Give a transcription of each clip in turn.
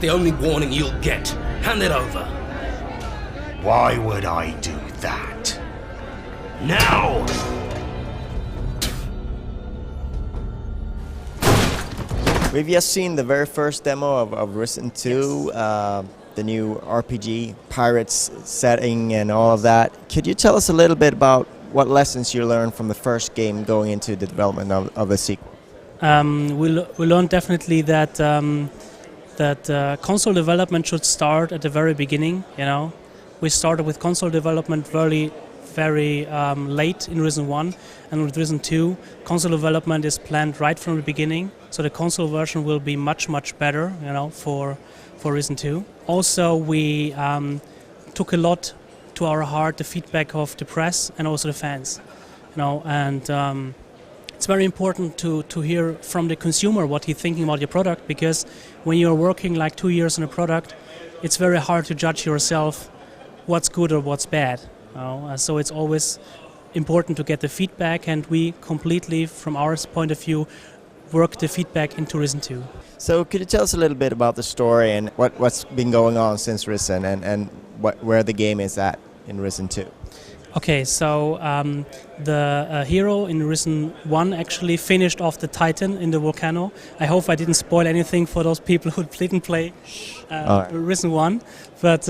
the only warning you'll get. Hand it over. Why would I do that? Now! We've just seen the very first demo of Risen 2, the new RPG, Pirates setting and all of that. Could you tell us a little bit about what lessons you learned from the first game going into the development of the sequel? We learned definitely that console development should start at the very beginning. You know, we started with console development very late in Risen 1, and with Risen 2, console development is planned right from the beginning. So the console version will be much better, you know, for Risen 2. Also, we took a lot to our heart the feedback of the press and also the fans, you know, and it's very important to hear from the consumer what he's thinking about your product, because when you're working like 2 years on a product, it's very hard to judge yourself what's good or what's bad. You know? So it's always important to get the feedback, and we completely, from our point of view, work the feedback into Risen 2. So could you tell us a little bit about the story and what's been going on since Risen and where the game is at in Risen 2? Okay, so the hero in Risen 1 actually finished off the Titan in the volcano. I hope I didn't spoil anything for those people who didn't play Risen 1. But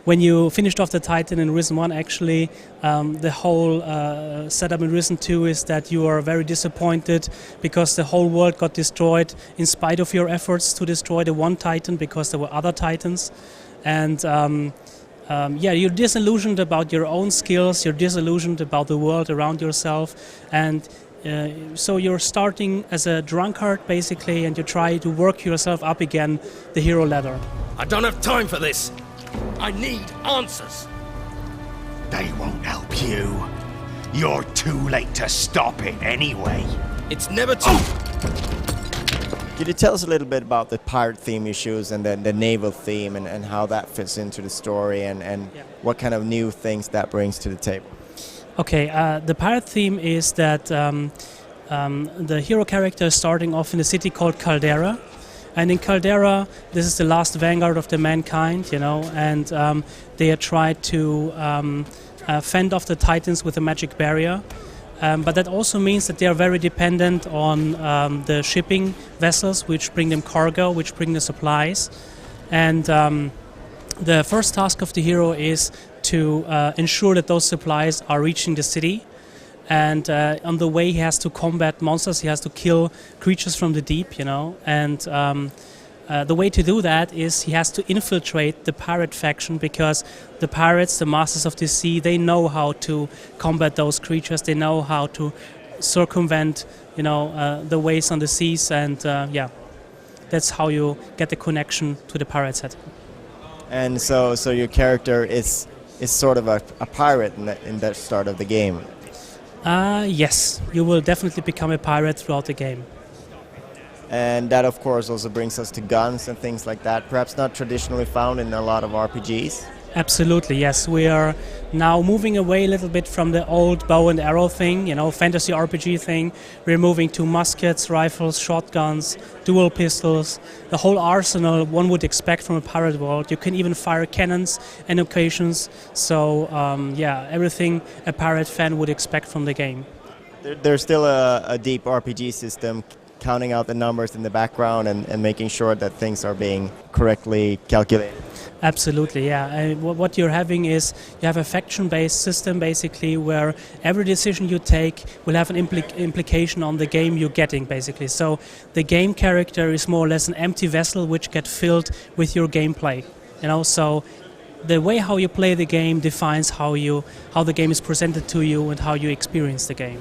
when you finished off the Titan in Risen 1, actually the whole setup in Risen 2 is that you are very disappointed because the whole world got destroyed in spite of your efforts to destroy the one Titan, because there were other Titans. And you're disillusioned about your own skills, you're disillusioned about the world around yourself, and so you're starting as a drunkard basically, and you try to work yourself up again the hero ladder. I don't have time for this. I need answers. They won't help you. You're too late to stop it anyway. It's never too... Could you tell us a little bit about the pirate theme you choose and the naval theme and how that fits into the story and what kind of new things that brings to the table? Okay, the pirate theme is that the hero character is starting off in a city called Caldera. And in Caldera, this is the last vanguard of the mankind, you know, and they tried to fend off the Titans with a magic barrier. But that also means that they are very dependent on the shipping vessels, which bring them cargo, which bring the supplies. And the first task of the hero is to ensure that those supplies are reaching the city. And on the way, he has to combat monsters. He has to kill creatures from the deep, you know. And the way to do that is he has to infiltrate the pirate faction, because the pirates, the masters of the sea, they know how to combat those creatures. They know how to circumvent, you know, the ways on the seas. And that's how you get the connection to the pirate set. And so your character is sort of a pirate in the start of the game. Yes, you will definitely become a pirate throughout the game. And that, of course, also brings us to guns and things like that, perhaps not traditionally found in a lot of RPGs. Absolutely, yes. We are now moving away a little bit from the old bow and arrow thing, you know, fantasy RPG thing. We're moving to muskets, rifles, shotguns, dual pistols, the whole arsenal one would expect from a pirate world. You can even fire cannons on occasions. So, everything a pirate fan would expect from the game. There's still a deep RPG system, counting out the numbers in the background and making sure that things are being correctly calculated. Absolutely, yeah. What you're having is you have a faction-based system basically, where every decision you take will have an implication on the game you're getting basically. So the game character is more or less an empty vessel which gets filled with your gameplay. You know, so the way how you play the game defines how the game is presented to you and how you experience the game.